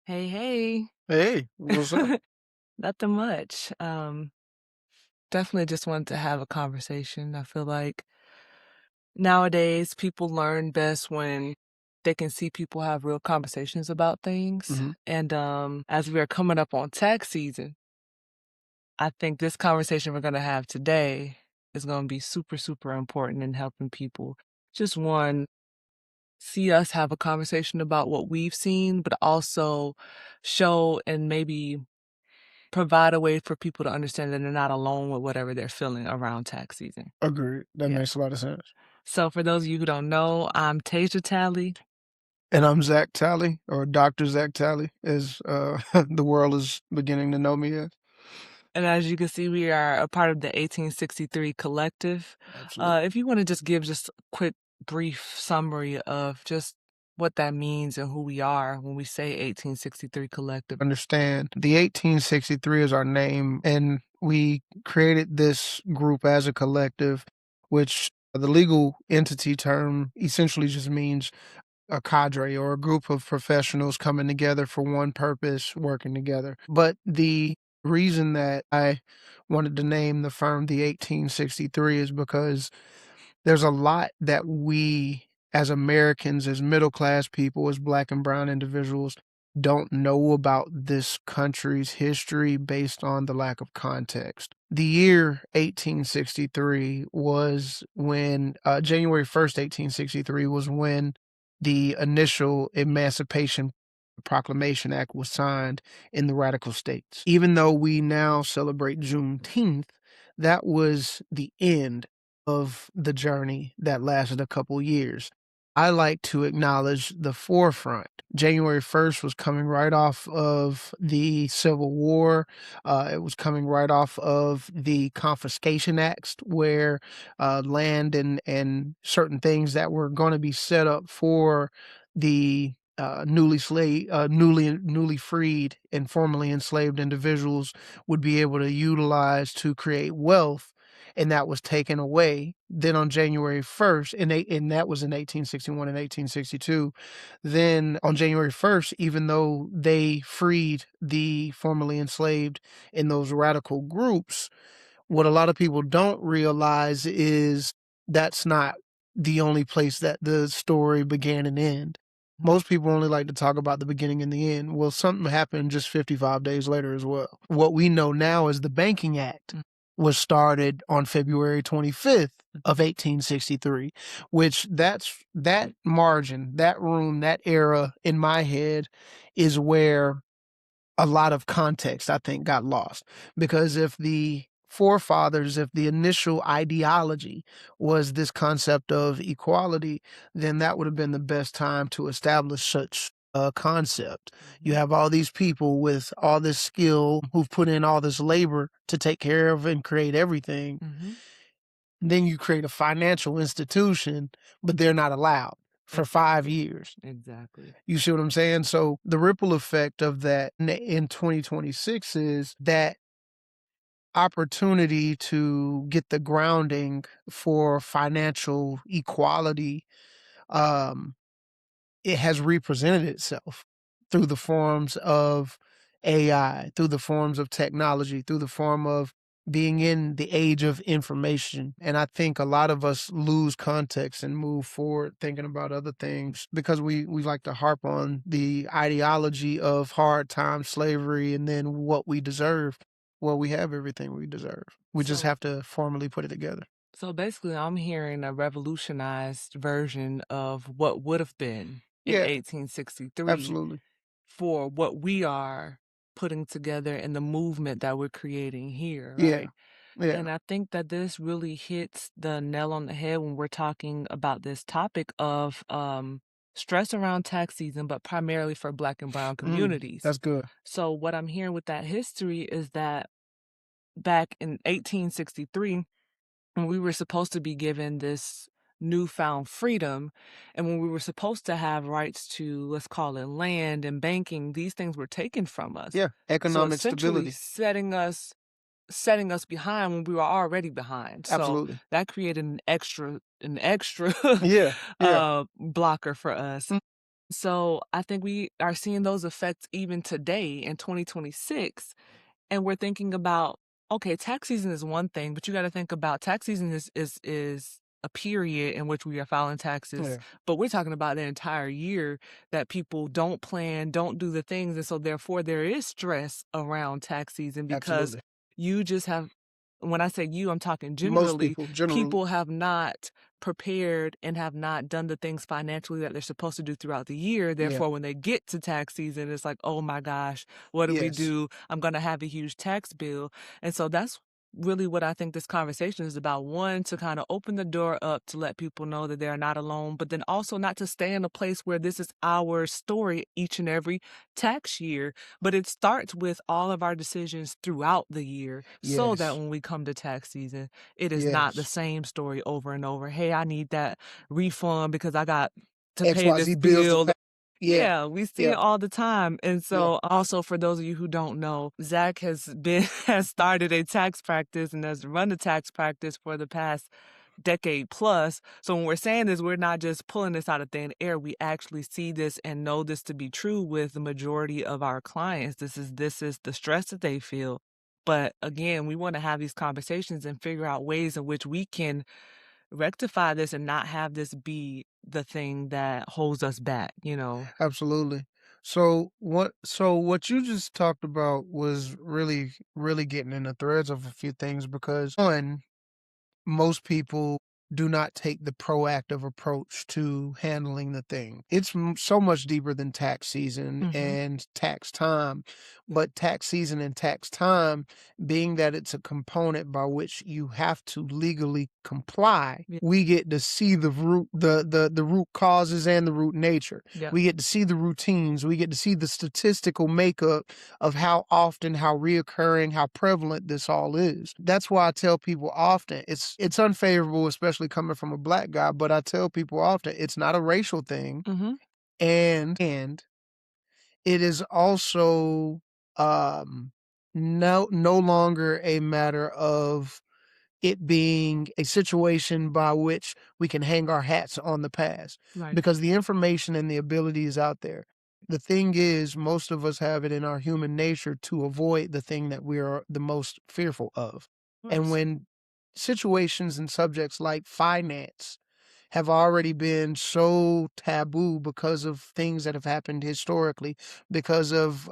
Hey, hey. Hey, what's up? Nothing much. Definitely just wanted to have a conversation. I feel like nowadays people learn best when they can see people have real conversations about things. Mhm. And as we are coming up on tax season, I think this conversation we're going to have today is going to be super, super important in helping people. Just one, see us have a conversation about what we've seen, but also show and maybe provide a way for people to understand that they're not alone with whatever they're feeling around tax season. Agreed. That Yeah. makes a lot of sense. So for those of you who don't know, I'm Tasia Talley, And I'm Zach Talley, or Dr. Zach Talley, as the world is beginning to know me as. and as you can see, we are a part of the 1863 collective. Absolutely. If you want to just give just a quick, brief summary of just what that means and who we are when we say 1863 collective. Understand the 1863 is our name, and we created this group as a collective, which the legal entity term essentially just means a cadre or a group of professionals coming together for one purpose, working together. But the reason that I wanted to name the firm the 1863 is because there's a lot that we as Americans, as middle class people, as black and brown individuals, don't know about this country's history based on the lack of context. The year 1863 was when, January 1st, 1863 was when the initial Emancipation Proclamation Act was signed in the radical states. Even though we now celebrate Juneteenth, that was the end of the journey that lasted a couple years. I like to acknowledge the forefront. January 1st was coming right off of the Civil War. It was coming right off of the Confiscation Acts, where land and certain things that were going to be set up for the newly freed and formerly enslaved individuals would be able to utilize to create wealth, and that was taken away. Then on January 1st, and that was in 1861 and 1862. Then on January 1st, even though they freed the formerly enslaved in those radical groups, what a lot of people don't realize is that's not the only place that the story began and end. Most people only like to talk about the beginning and the end. Well, something happened just 55 days later as well. What we know now as the Banking Act was started on February 25th of 1863, which that margin, that room, that era in my head is where a lot of context, I think, got lost. Because if the forefathers, if the initial ideology was this concept of equality, then that would have been the best time to establish such a concept. You have all these people with all this skill who've put in all this labor to take care of and create everything. Mhm. Then you create a financial institution, but they're not allowed for 5 years. Exactly. You see what I'm saying? So the ripple effect of that in 2026 is that opportunity to get the grounding for financial equality. Um, it has represented itself through the forms of AI, through the forms of technology, through the form of being in the age of information. And I think a lot of us lose context and move forward thinking about other things because we like to harp on the ideology of hard time slavery and then what we deserve. Well, we have everything we deserve. We just So have to formally put it together. So basically, I'm hearing a revolutionized version of what would have been in Yeah, 1863 absolutely. for what we are putting together in the movement that we're creating here, Yeah. right? Yeah. And I think that this really hits the nail on the head when we're talking about this topic of stress around tax season, but primarily for Black and Brown communities. That's good. So, what I'm hearing with that history is that back in 1863, when we were supposed to be given this newfound freedom and when we were supposed to have rights to, let's call it, land and banking, these things were taken from us. Yeah, So economic essentially stability. setting us behind when we were already behind. So Absolutely. that created an extra Yeah, yeah. blocker for us. So I think we are seeing those effects even today in 2026. And we're thinking about, okay, tax season is one thing, but you gotta think about tax season is a period in which we are filing taxes, Yeah, but we're talking about the entire year that people don't plan, don't do the things, and so therefore there is stress around tax season because absolutely. you just have when I say you, I'm talking Most generally, people generally. people have not prepared and have not done the things financially that they're supposed to do throughout the year. Yeah. Therefore, when they get to tax season, it's like, "Oh my gosh, what do we Yes. do? I'm gonna have a huge tax bill." And so that's really what I think this conversation is about. One, to kind of open the door up to let people know that they're not alone, but then also not to stay in a place where this is our story each and every tax year. But it starts with all of our decisions throughout the year so that Yes. when we come to tax season, it is not the Yes. same story over and over. Hey, I need that refund because I got to pay this XYZ bills to bill. pay. Yeah. Yeah, we see it Yep. all the time, and Yep. so also for those of you who don't know, Zach has been has started a tax practice and has run a tax practice for the past decade plus. So when we're saying this, we're not just pulling this out of thin air. We actually see this and know this to be true with the majority of our clients. This is the stress that they feel. But again, we want to have these conversations and figure out ways in which we can rectify this and not have this be the thing that holds us back, you know? Absolutely. So what you just talked about was really getting in the threads of a few things because one, most people do not take the proactive approach to handling the thing. It's so much deeper than tax season Mhm. and tax time, Yeah. but tax season and tax time, being that it's a component by which you have to legally comply, Yeah. we get to see the root causes and the root nature. Yeah. We get to see the routines. We get to see the statistical makeup of how often, how reoccurring, how prevalent this all is. That's why I tell people often it's unfavorable, especially coming from a black guy, but I tell people often it's not a racial thing, Mhm. and it is also no longer a matter of it being a situation by which we can hang our hats on the past Right. because the information and the ability is out there. The thing is, most of us have it in our human nature to avoid the thing that we are the most fearful of. Of And course. when situations and subjects like finance have already been so taboo because of things that have happened historically, because of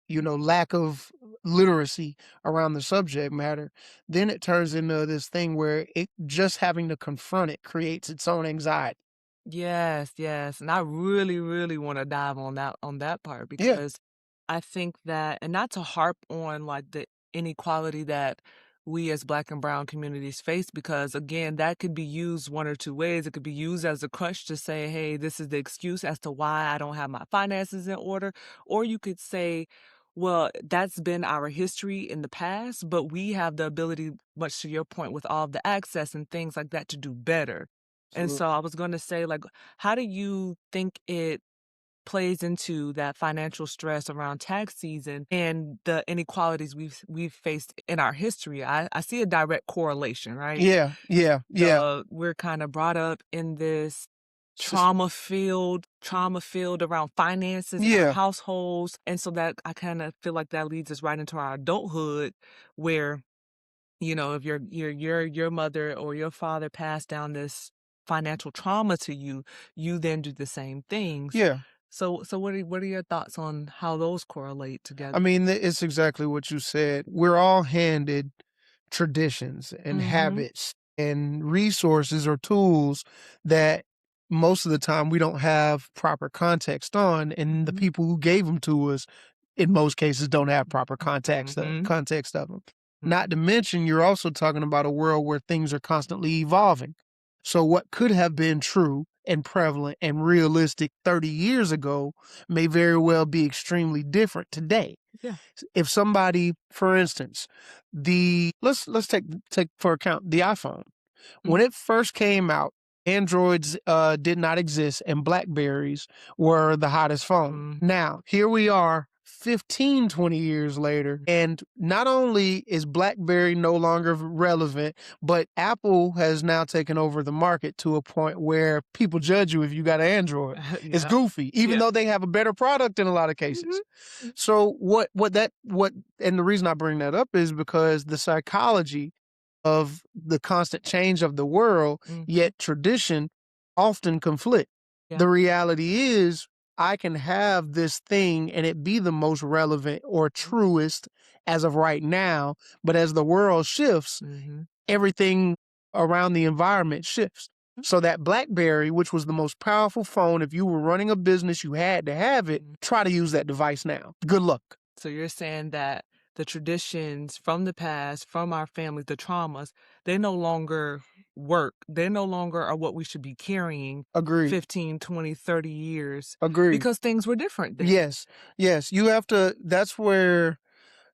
lack of literacy around the subject matter, then it turns into this thing where it just having to confront it creates its own anxiety. Yes, yes, and I really, really wanna dive on that part Yeah, because I think that and not to harp on, like, the inequality that we as Black and brown communities face because, again, that could be used one or 2 ways. It could be used as a crutch to say, "Hey, this is the excuse as to why I don't have my finances in order," or you could say, "Well, that's been our history in the past, but we have the ability, much to your point, with all of the access and things like that, to do better." And so absolutely. I was gonna say, like, how do you think it plays into that financial stress around tax season and the inequalities we've faced in our history? I see a direct correlation, right? Yeah, yeah, yeah. We're kinda brought up in this Sus- trauma-filled around finances in our yeah, households, and so that I kinda feel like that leads us right into our adulthood where you know, if your mother or your father passed down this financial trauma to you, you then do the same things. yeah. So what are your thoughts on how those correlate together? I mean, it's exactly what you said. We're all handed traditions and Mhm. habits and resources or tools that most of the time we don't have proper context on, and the Mhm. people who gave them to us, in most cases, don't have proper Mhm. context of them. Mhm. Not to mention, you're also talking about a world where things are constantly evolving. So, what could have been true and prevalent and realistic 30 years ago may very well be extremely different today. Yeah. If somebody, for instance, the let's take for account the iPhone. Mhm. When it first came out, Androids did not exist and Blackberries were the hottest phone. Mhm. Now, here we are 15, 20 years later. And not only is BlackBerry no longer relevant, but Apple has now taken over the market to a point where people judge you if you got an Android. It's Yeah. goofy, even Yeah. though they have a better product in a lot of cases. Mhm. So and the reason I bring that up is because the psychology of the constant change of the world, Mhm. yet tradition often conflict. Yeah. The reality is, I can have this thing and it be the most relevant or Mhm. truest as of right now, but as the world shifts, Mhm. everything around the environment shifts. So that BlackBerry, which was the most powerful phone, if you were running a business, you had to have it. Mhm. Try to use that device now. Good luck. So you're saying that the traditions from the past, from our families, the traumas, they no longer work. They no longer are what we should be carrying Agreed. 15, 20, 30 years Agreed. because things were different then. Yes. Yes. You have to, that's where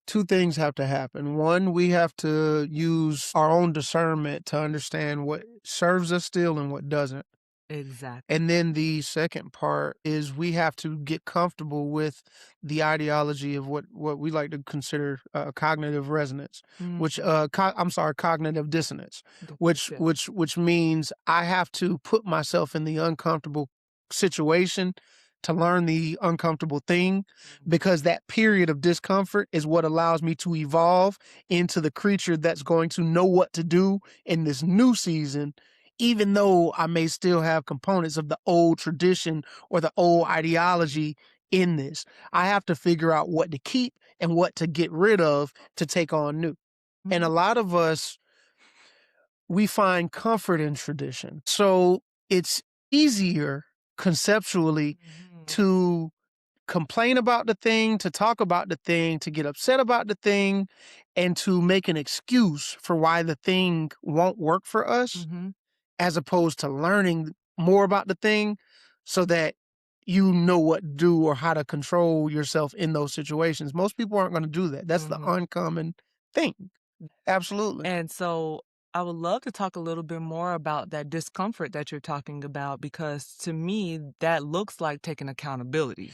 two things have to happen. One, we have to use our own discernment to understand what serves us still and what doesn't. Exactly. And then the second part is we have to get comfortable with the ideology of what we like to consider cognitive resonance, which Mhm. I'm sorry, cognitive dissonance, Difference, yeah. which means I have to put myself in the uncomfortable situation to learn the uncomfortable thing, Mhm. because that period of discomfort is what allows me to evolve into the creature that's going to know what to do in this new season, even though I may still have components of the old tradition or the old ideology in this. I have to figure out what to keep and what to get rid of to take on new. And a Mhm. lot of us, we find comfort in tradition. So it's easier conceptually Mhm. to complain about the thing, to talk about the thing, to get upset about the thing, and to make an excuse for why the thing won't work for us, Mhm. as opposed to learning more about the thing so that you know what to do or how to control yourself in those situations. Most people aren't going to do that. That's the Mhm. uncommon thing. Absolutely. And so I would love to talk a little bit more about that discomfort that you're talking about because to me, that looks like taking accountability.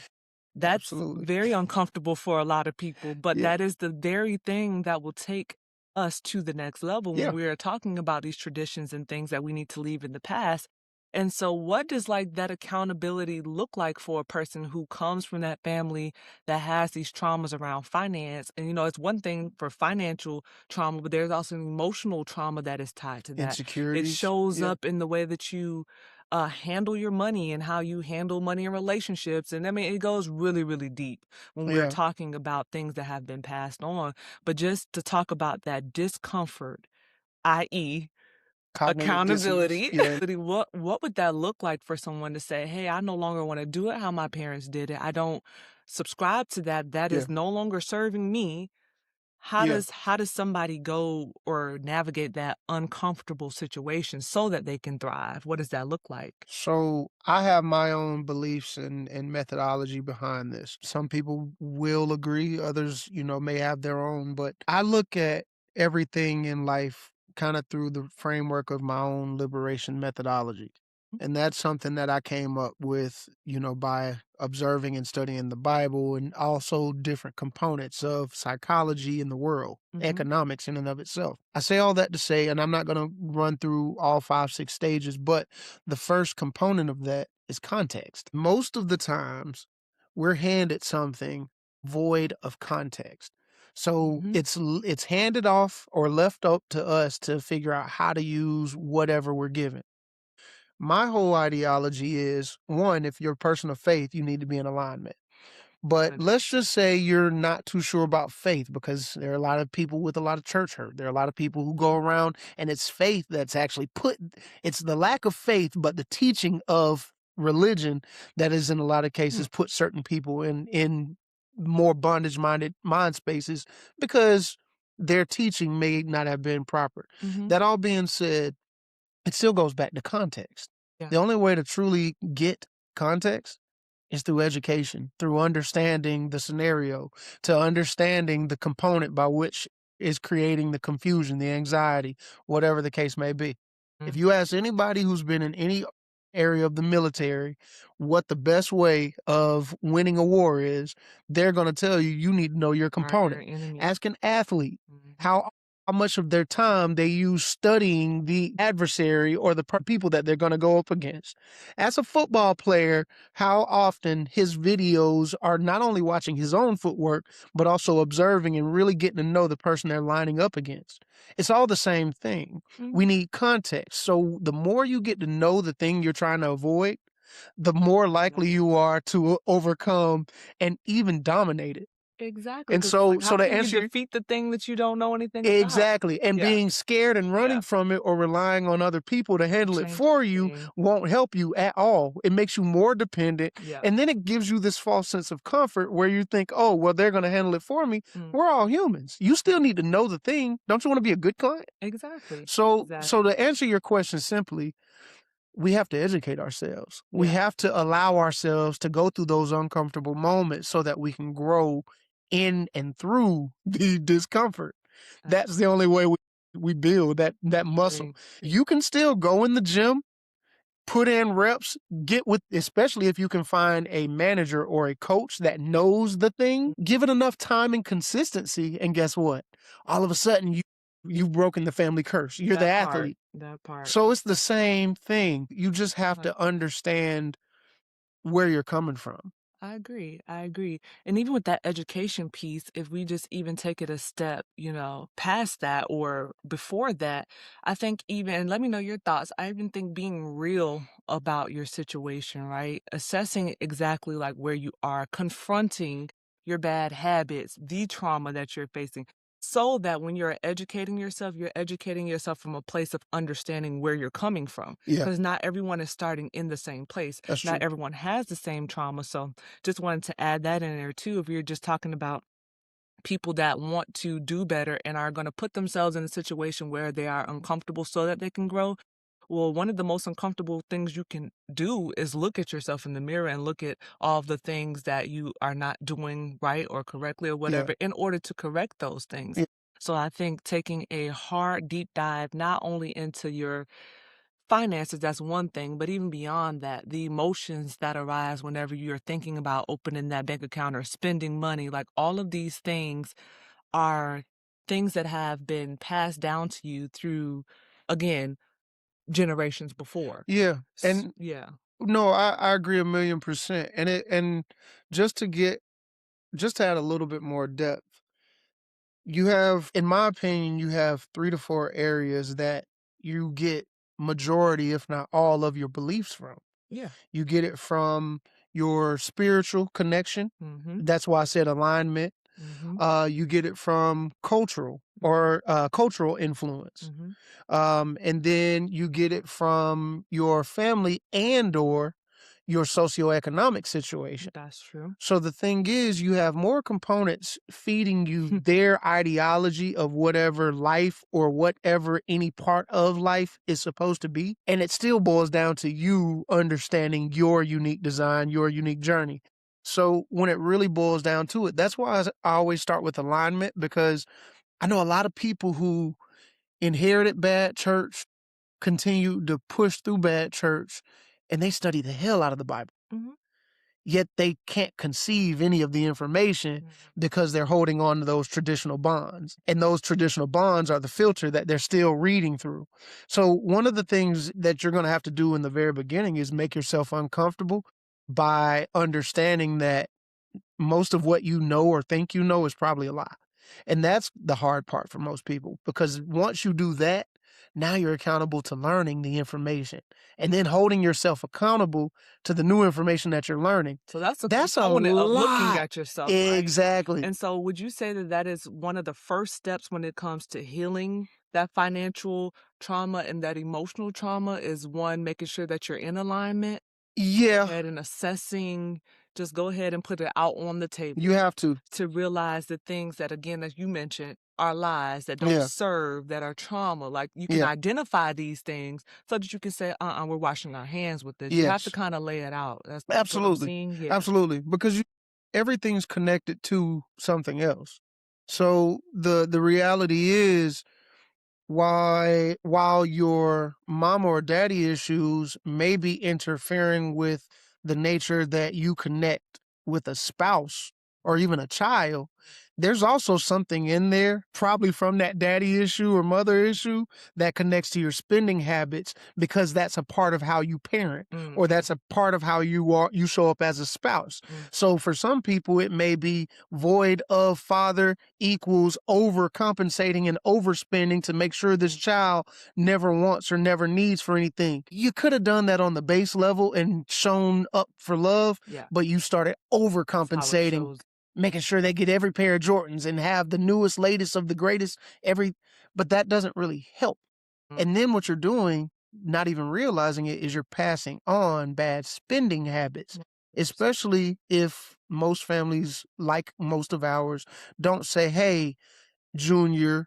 That's Absolutely. very uncomfortable for a lot of people, but Yeah. that is the very thing that will take us to the next level when Yeah. we are talking about these traditions and things that we need to leave in the past. And so what does like that accountability look like for a person who comes from that family that has these traumas around finance? And it's one thing for financial trauma, but there's also an emotional trauma that is tied to that. It Insecurities. shows Yeah. up in the way that you handle your money and how you handle money in relationships. And I mean, it goes really, really deep when we're Yeah. talking about things that have been passed on. But just to talk about that discomfort, i.e., Cognitive dissonance. accountability, Yeah. what would that look like for someone to say, hey, I no longer want to do it how my parents did it. I don't subscribe to that. That Yeah. is no longer serving me. How Yeah. does somebody go or navigate that uncomfortable situation so that they can thrive? What does that look like? So I have my own beliefs and methodology behind this. Some people will agree, others, may have their own, but I look at everything in life kind of through the framework of my own liberation methodology. And that's something that I came up with, by observing and studying the Bible and also different components of psychology in the world, Mhm, economics in and of itself. I say all that to say, and I'm not going to run through all five, six stages, but the first component of that is context. Most of the times, we're handed something void of context. So mhm, it's handed off or left up to us to figure out how to use whatever we're given. My whole ideology is, one, if you're a person of faith, you need to be in alignment. But let's 100%. just say you're not too sure about faith, because there are a lot of people with a lot of church hurt. There are a lot of people who go around and it's faith that's actually it's the lack of faith, but the teaching of religion that is in a lot of Mm, cases put certain people in more bondage minded mind spaces because their teaching may not have been proper. mhm, That all being said, it still goes back to context. yeah, The only way to truly get context is through education, through understanding the scenario, to understanding the component by which is creating the confusion, the anxiety, whatever the case may be. If mm, you ask anybody who's been in any area of the military what the best way of winning a war is, they're going to tell you you need to know your Are your component. enemy. Ask an athlete Mhm. how much of their time they use studying the adversary or the people that they're going to go up against. As a football player, how often his videos are not only watching his own footwork, but also observing and really getting to know the person they're lining up against. It's all the same thing. Mm, We need context. So the more you get to know the thing you're trying to avoid, the more likely exactly. you are to overcome and even dominate it. Exactly, And 'cause it's so like, how so to can you answer your defeat the thing that you don't know anything about? exactly, and Yeah, being scared and yeah, running from it or relying on other people to handle it change for you everything. won't help you at all. It makes you more dependent, Yeah, and then it gives you this false sense of comfort where you think, "Oh, well, they're gonna handle it for me." mm, We're all humans. You still need to know the thing. Don't you wanna be a good client? exactly, So exactly. to answer your question simply, we have to educate ourselves. We Yeah, have to allow ourselves to go through those uncomfortable moments so that we can grow in and through the discomfort. I That's the only way we build that muscle. agree. You can still go in the gym, put in reps, get with especially if you can find a manager or a coach that knows the thing, give it enough time and consistency, and guess what? All of a sudden you've broken the family curse. You're the That part, athlete. that part. So it's the same thing. You just have Like to understand where you're coming from. I agree. I agree. And even with that education piece, if we just even take it a step, past that or before that, I think even, and let me know your thoughts. I even think being real about your situation, right? Assessing exactly like where you are, confronting your bad habits, the trauma that you're facing, so that when you're educating yourself from a place of understanding where you're coming from. Yeah, Because not everyone is starting in the same place. that's Not true. everyone has the same trauma. So just wanted to add that in there too. If you're just talking about people that want to do better and are going to put themselves in a situation where they are uncomfortable so that they can grow. Well, one of the most uncomfortable things you can do is look at yourself in the mirror and look at all of the things that you are not doing right or correctly or Yeah. whatever in order to correct those things. Yeah. So I think taking a hard deep dive not only into your finances, that's one thing, but even beyond that, the emotions that arise whenever you're thinking about opening that bank account or spending money, like all of these things are things that have been passed down to you through, again, generations before. Yeah. And Yeah. no, I agree 1,000,000%. And just to get just to add a little bit more depth, you have, in my opinion, you have 3 to 4 areas that you get majority, if not all, of your beliefs from. Yeah. You get it from your spiritual connection. Mhm. That's why I said alignment. Mhm. You get it from cultural influence. Mhm. And then you get it from your family and or your socioeconomic situation. That's true. So the thing is, you have more components feeding you their ideology of whatever life or whatever any part of life is supposed to be. And it still boils down to you understanding your unique design, your unique journey. So when it really boils down to it, that's why I always start with alignment, because I know a lot of people who inherited bad church, continue to push through bad church, and they study the hell out of the Bible, Mhm. yet they can't conceive any of the information Mhm. because they're holding on to those traditional bonds. And those traditional bonds are the filter that they're still reading through. So, one of the things that you're going to have to do in the very beginning is make yourself uncomfortable by understanding that most of what you know or think you know is probably a lie. And that's the hard part for most people, because once you do that, now you're accountable to learning the information and then holding yourself accountable to the new information that you're learning. So that's a That's a component of looking lot. at yourself, right? Exactly. And so would you say that that is one of the first steps when it comes to healing that financial trauma and that emotional trauma is one, making sure that you're in alignment? Yeah, Ahead and assessing, just go ahead and put it out on the you table have to. to realize the things that, again, as you mentioned, are lies that don't Yeah, serve, that are trauma. Like you can yeah, identify these things so that you can say, we're washing our hands with this. You have to yes. kind of lay it out. That's what I'm Absolutely. seeing. Yeah. Absolutely. Because everything's connected to something else. So the reality is while your mom or daddy issues may be interfering with the nature that you connect with a spouse or even a child, there's also something in there, probably from that daddy issue or mother issue, that connects to your spending habits because that's a part of how you parent or Mhm, that's a part of how you show up as a spouse. mhm, So for some people it may be void of father equals overcompensating and overspending to make sure this mhm, child never wants or never needs for anything. You could have done that on the base level and shown up for love, yeah, but you started that's how it overcompensating, shows. making sure they get every pair of Jordans and have the newest, latest of the greatest every, but that doesn't really help. Mm, And then what you're doing, not even realizing it, is you're passing on bad spending habits, 100%. especially if most families, like most of ours, don't say, "Hey, Junior,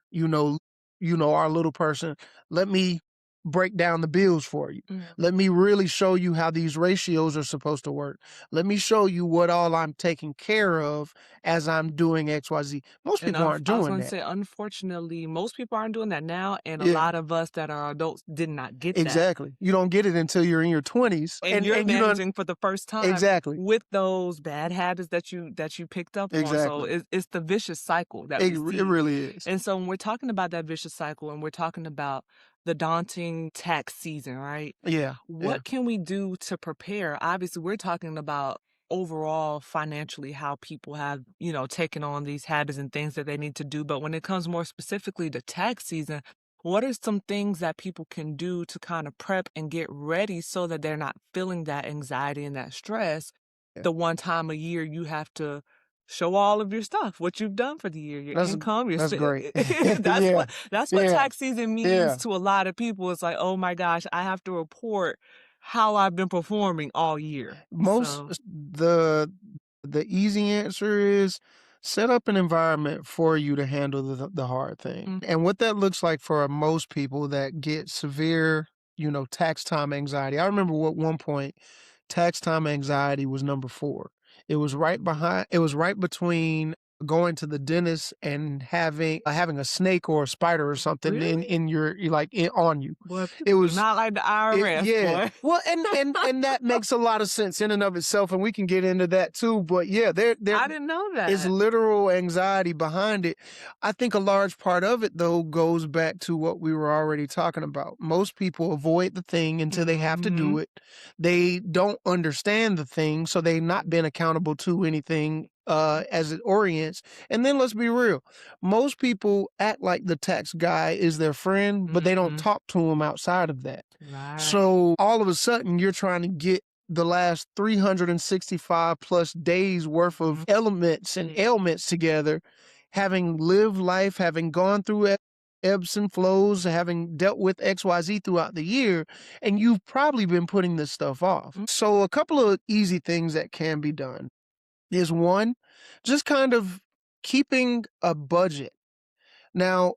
our little person, let me break down the bills for you. Mhm. Let me really show you how these ratios are supposed to work. Let me show you what all I'm taking care of as I'm doing XYZ." Most And people aren't I was doing gonna that. say, unfortunately, most people aren't doing that now, and a Yeah, lot of us that are adults did not get that. exactly. You don't get it until you're in your 20s And and you're you don't. managing for the first time Exactly. with those bad habits that you picked up on, so Exactly. it's the vicious cycle that we It see. really is. And so when we're talking about that vicious cycle and we're talking about the daunting tax season, right? Yeah, yeah. What can we do to prepare? Obviously, we're talking about overall financially how people have, taken on these habits and things that they need to do. But when it comes more specifically to tax season, what are some things that people can do to kind of prep and get ready so that they're not feeling that anxiety and that stress Yeah. the one time a year you have to show all of your stuff, what you've done for the year, your That's income, your that's great. that's Yeah. what Yeah. tax season means Yeah. to a lot of people. It's like, "Oh my gosh, I have to report how I've been performing all year." Most So the easy answer is set up an environment for you to handle the hard thing. mm, And what that looks like for most people that get severe, tax time anxiety. I remember at one point tax time anxiety was number 4. It was right between going to the dentist and having a snake or a spider or something really? in like on you. Boy, It people do was not like the IRS, yeah. boy. Well, and that makes a lot of sense in and of itself, and we can get into that too. But yeah, there I didn't know is that. literal anxiety behind it. I think a large part of it though goes back to what we were already talking about. Most people avoid the thing until they have to do Mhm. it. They don't understand the thing, so they've not been accountable to anything as it orients. And then let's be real. Most people act like the tax guy is their friend, but they don't Mhm. talk to him outside of that. Right. So all of a sudden, you're trying to get the last 365 plus days worth of Mhm. elements and ailments together, having lived life, having gone through ebbs and flows, having dealt with XYZ throughout the year, and you've probably been putting this stuff off. Mm, So, a couple of easy things that can be done is one, just kind of keeping a budget. Now,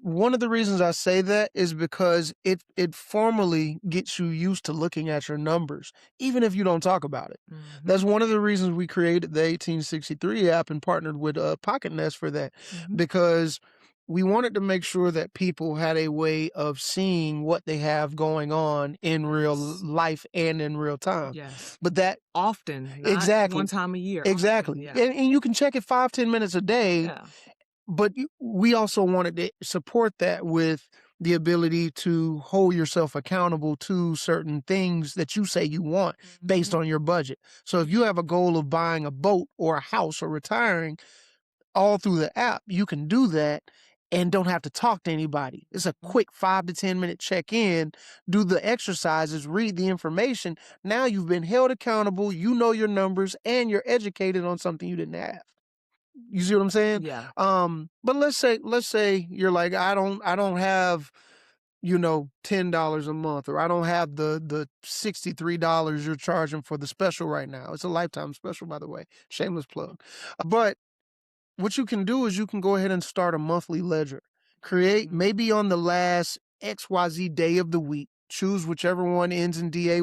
one of the reasons I say that is because it formally gets you used to looking at your numbers, even if you don't talk about it. That's mhm. one of the reasons we created the 1863 app and partnered with Pocket Nest for that, Mhm. because we wanted to make sure that people had a way of seeing what they have going on in real Yes. life and in real time. Yes. But that Often, not one exactly, time a year, often, exactly, yeah. and you can check it 5-10 minutes a day, Yeah. but we also wanted to support that with the ability to hold yourself accountable to certain things that you say you want based Mhm. on your budget. So if you have a goal of buying a boat or a house or retiring, all through the app, you can do that and don't have to talk to anybody. It's a Mhm. quick 5 to 10 minute check in, do the exercises, read the information. Now you've been held accountable, you know your numbers, and you're educated on something you didn't have. You see what I'm saying? Yeah. But let's say you're like, I don't have, $10 a month, or I don't have the $63 you're charging for the special right now. It's a lifetime special, by the way. Shameless plug. But what you can do is you can go ahead and start a monthly ledger. Create Mhm. maybe on the last XYZ day of the week, choose whichever one ends in DAY,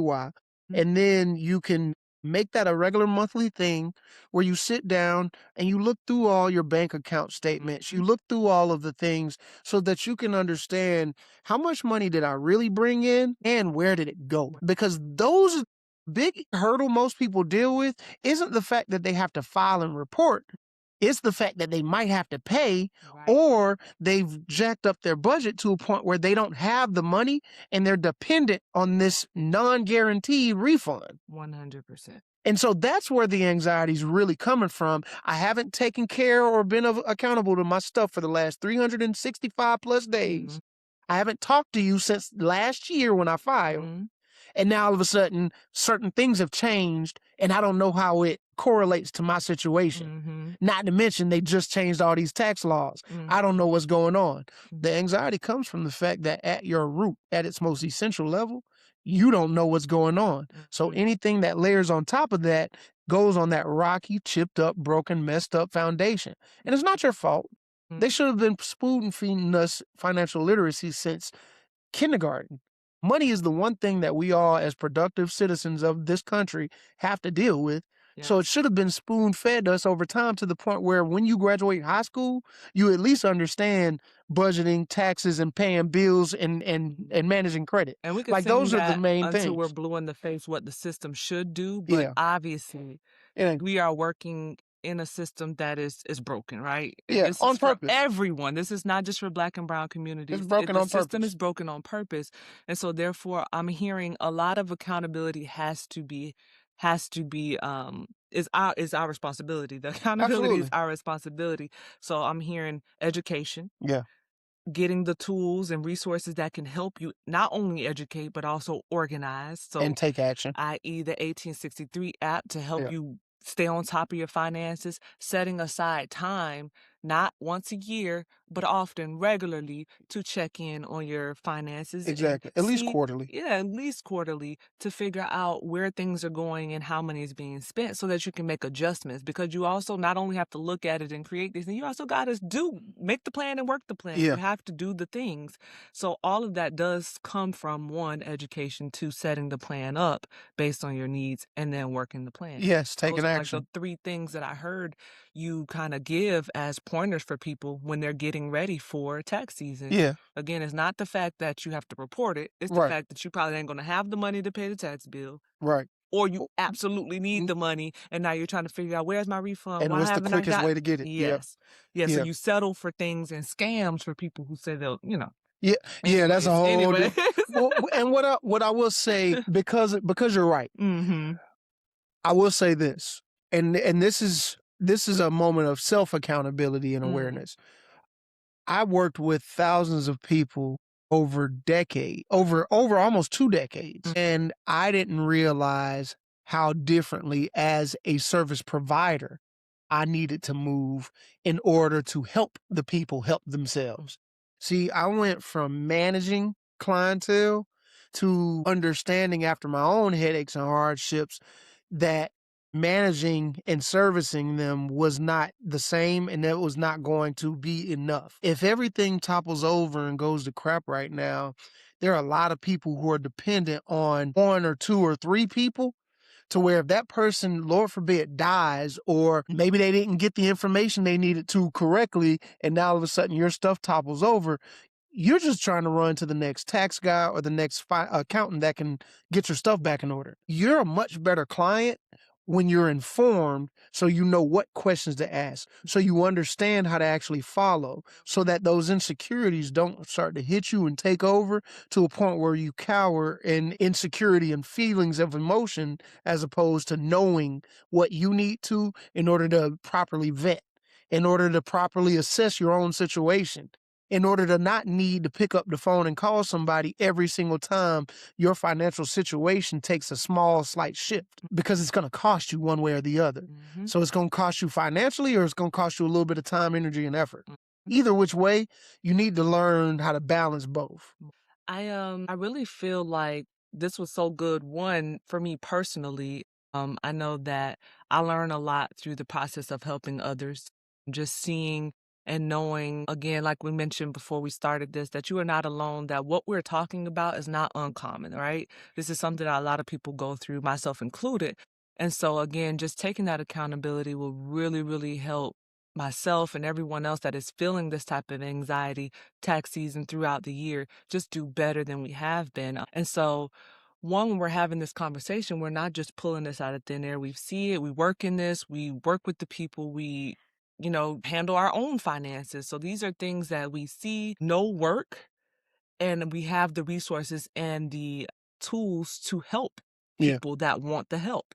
Mhm. and then you can Make that a regular monthly thing where you sit down and you look through all your bank account statements. You Mhm. look through all of the things so that you can understand how much money did I really bring in and where did it go? Because those big hurdle most people deal with isn't the fact that they have to file and report. It's the fact that they might have to pay Right. or they've jacked up their budget to a point where they don't have the money and they're dependent on this non-guaranteed refund. 100%. And so that's where the anxiety is really coming from. I haven't taken care or been accountable to my stuff for the last 365 plus Mhm. days. I haven't talked to you since last year when I filed. Mhm. And now all of a sudden, certain things have changed, and I don't know how it correlates to my situation. Mhm. Not to mention, they just changed all these tax laws. Mhm. I don't know what's going on. Mhm. The anxiety comes from the fact that at your root, at its most essential level, you don't know what's going on. So Mhm. anything that layers on top of that goes on that rocky, chipped up, broken, messed up foundation. And it's not your fault. Mhm. They should have been spoon feeding us financial literacy since kindergarten. Money is the one thing that we all, as productive citizens of this country, have to deal with. Yeah. So it should have been spoon fed us over time to the point where when you graduate high school, you at least understand budgeting, taxes, and paying bills and managing credit. And we could Like sing those are the that main until we're things. blue in the face what the system should do, but Yeah. obviously It ain't, we are working in a system that is broken, right? yeah, This is on for purpose. everyone. This is not just for Black and brown It's communities. broken The on system is purpose. broken on purpose. And so therefore I'm hearing a lot of accountability has to be is our responsibility. The accountability is Absolutely. our responsibility. So I'm hearing education, Yeah. getting the tools and resources that can help you not only educate but also organize. And So take action. i.e. the 1863 app to help Yeah. you stay on top of your finances, setting aside time, not once a year, but often regularly to check in on your finances and Exactly. At least see, quarterly. yeah, at least quarterly to figure out where things are going and how money is being spent so that you can make adjustments. Because you also not only have to look at it and create these things, you also got to make the plan and work the plan. You Yeah. have to do the things. So all of that does come from one, education, two, setting the plan up based on your needs and then working the plan. Yes. Those Taking are like the action. three things that I heard you kind of give as pointers for people when they're getting ready for tax season. Yeah. Again, it's not the fact that you have to report it, it's the Right. fact that you probably ain't going to have the money to pay the tax bill. Right. Or you Oh, absolutely need mm, the money, and now you're trying to figure out where's my refund? and Why what's the haven't I quickest got? way to get it? Yep. Yes, yeah. So Yeah. you settle for things and scams for people who say they'll, Yeah, yeah, that's a Anyways, whole anyways. well, and what I will say because you're right, Mhm. I will say this, and this is a moment of self accountability and Mm. awareness. I worked with thousands of people over almost 2 decades, Mm. and I didn't realize how differently as a service provider I needed to move in order to help the people help themselves. See, I went from managing clientele to understanding after my own headaches and hardships that managing and servicing them was not the same and that was not going to be enough. If everything topples over and goes to crap right now, there are a lot of people who are dependent on one or two or three people to where if that person, Lord forbid, dies, or maybe they didn't get the information they needed to correctly, and now all of a sudden your stuff topples over, you're just trying to run to the next tax guy or the next accountant that can get your stuff back in order. You're a much better client when you're informed so you know what questions to ask, so you understand how to actually follow, so that those insecurities don't start to hit you and take over to a point where you cower in insecurity and feelings of emotion as opposed to knowing what you need to in order to properly vet, in order to properly assess your own situation, in order to not need to pick up the phone and call somebody every single time your financial situation takes a small, slight shift because it's going to cost you one way or the other. Mhm. So it's going to cost you financially or it's going to cost you a little bit of time, energy, and effort. Mhm. Either which way, you need to learn how to balance both. I really feel like this was so good. One, for me personally, I know that I learn a lot through the process of helping others, just seeing and knowing, again, like we mentioned before we started this, that you are not alone, that what we're talking about is not uncommon, right? This is something that a lot of people go through, myself included. And so again, just taking that accountability will really, really help myself and everyone else that is feeling this type of anxiety tax season throughout the year just do better than we have been. And so when we're having this conversation, we're not just pulling this out of thin air. We see it, we work in this, we work with the people, we, handle our own finances. So these are things that we see, know work, and we have the resources and the tools to help Yeah, people that want the help.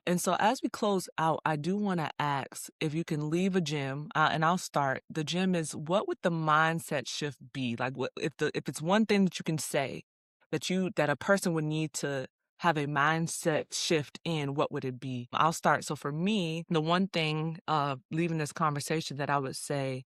And so as we close out, I do want to ask if you can leave a gym, and I'll start. The gym is, what would the mindset shift be? Like, what if it's one thing that you can say that a person would need to have a mindset shift in, what would it be? I'll start. So for me, the one thing leaving this conversation that I would say,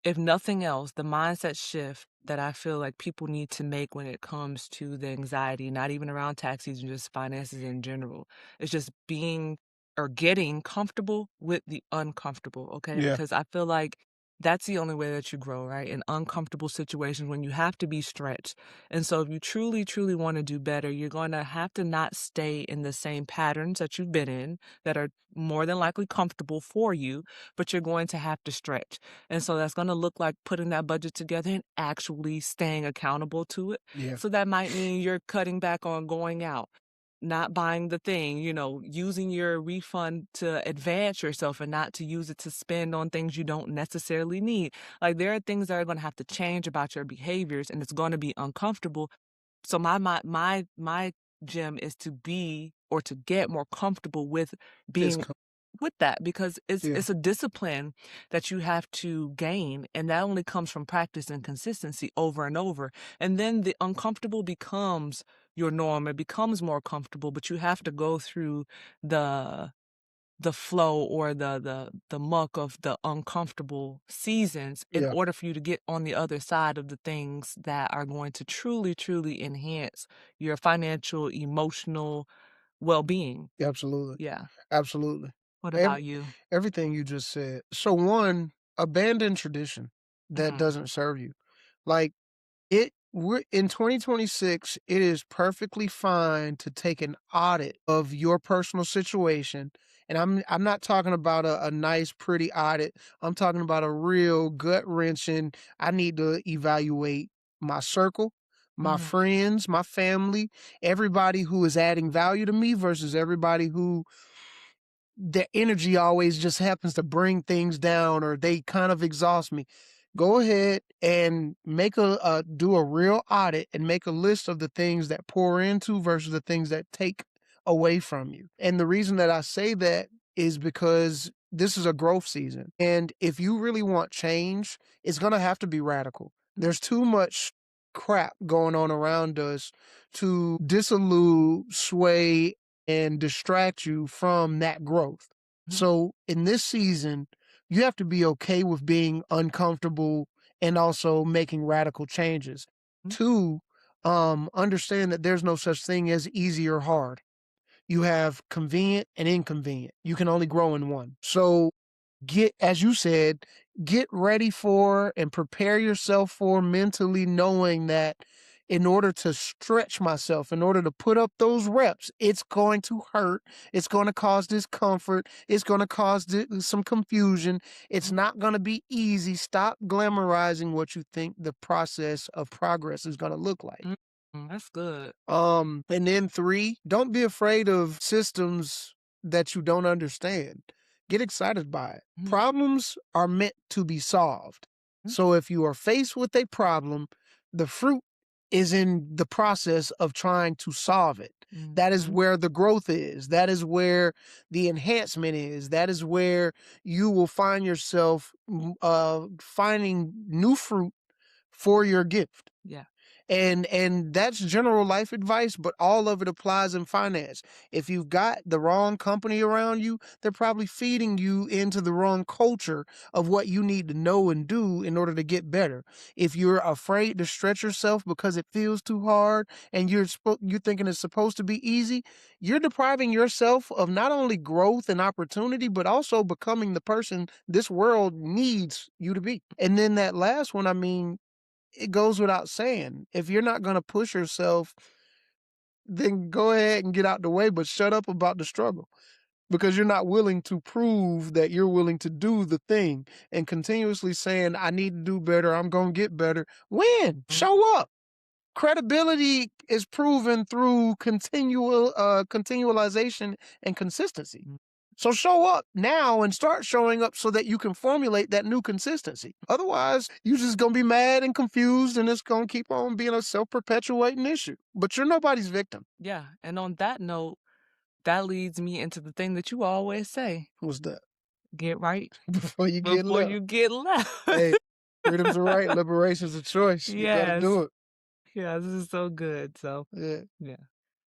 if nothing else, the mindset shift that I feel like people need to make when it comes to the anxiety, not even around tax season, just finances in general, is just being or getting comfortable with the uncomfortable, okay? yeah, Because I feel like that's the only way that you grow, right? In uncomfortable situations when you have to be stretched. And so if you truly, truly want to do better, you're going to have to not stay in the same patterns that you've been in that are more than likely comfortable for you, but you're going to have to stretch. And so that's gonna look like putting that budget together and actually staying accountable to it. yeah, So that might mean you're cutting back on going out, not buying the thing, using your refund to advance yourself and not to use it to spend on things you don't necessarily need. Like, there are things that are gonna have to change about your behaviors, and it's gonna be uncomfortable. So my gym is to be or to get more comfortable with being discomfort. with that, because it's Yeah, it's a discipline that you have to gain, and that only comes from practice and consistency over and over. And then the uncomfortable becomes your norm. It becomes more comfortable, but you have to go through the the flow or the muck of the uncomfortable seasons in yeah, order for you to get on the other side of the things that are going to truly, truly enhance your financial, emotional well-being. absolutely, Yeah. absolutely. What Every, about you? everything you just said. So one, abandon tradition that Mhm. doesn't serve you. Like we're in 2026, it is perfectly fine to take an audit of your personal situation. And I'm not talking about a nice, pretty audit. I'm talking about a real gut wrenching. I need to evaluate my circle, my Mhm. friends, my family, everybody who is adding value to me versus everybody who their energy always just happens to bring things down or they kind of exhaust me. Go ahead and make do a real audit and make a list of the things that pour into versus the things that take away from you. And the reason that I say that is because this is a growth season. And if you really want change, it's going to have to be radical. There's too much crap going on around us to disillude, sway, and distract you from that growth. Mhm. So in this season, you have to be okay with being uncomfortable and also making radical changes. Mhm. Two, understand that there's no such thing as easy or hard. You have convenient and inconvenient. You can only grow in one. So as you said, get ready for and prepare yourself for mentally knowing that in order to stretch myself, in order to put up those reps, it's going to hurt. It's going to cause discomfort. It's going to cause some confusion. It's Mhm. not going to be easy. Stop glamorizing what you think the process of progress is going to look like. Mhm. That's good. And then three, don't be afraid of systems that you don't understand. Get excited by it. Mhm. Problems are meant to be solved. Mhm. So if you are faced with a problem, the fruit is in the process of trying to solve it. That is Mhm. where the growth is. That is where the enhancement is. That is where you will find yourself finding new fruit for your gift. Yeah. And that's general life advice, but all of it applies in finance. If you've got the wrong company around you, they're probably feeding you into the wrong culture of what you need to know and do in order to get better. If you're afraid to stretch yourself because it feels too hard and you're thinking it's supposed to be easy, you're depriving yourself of not only growth and opportunity but also becoming the person this world needs you to be. And then that last one, I mean, it goes without saying, if you're not gonna push yourself, then go ahead and get out the way, but shut up about the struggle because you're not willing to prove that you're willing to do the thing and continuously saying, I need to do better. I'm going to get better. When? Show up. Credibility is proven through continualization and consistency. So show up now and start showing up so that you can formulate that new consistency. Otherwise, you're just going to be mad and confused and it's going to keep on being a self-perpetuating issue. But you're nobody's victim. Yeah, and on that note, that leads me into the thing that you always say, What's that? get right Before you get before left. you get left. Hey, freedom's a right, liberation's a choice. You got to Yes. do it. Yeah, this is so good, so, Yeah. yeah.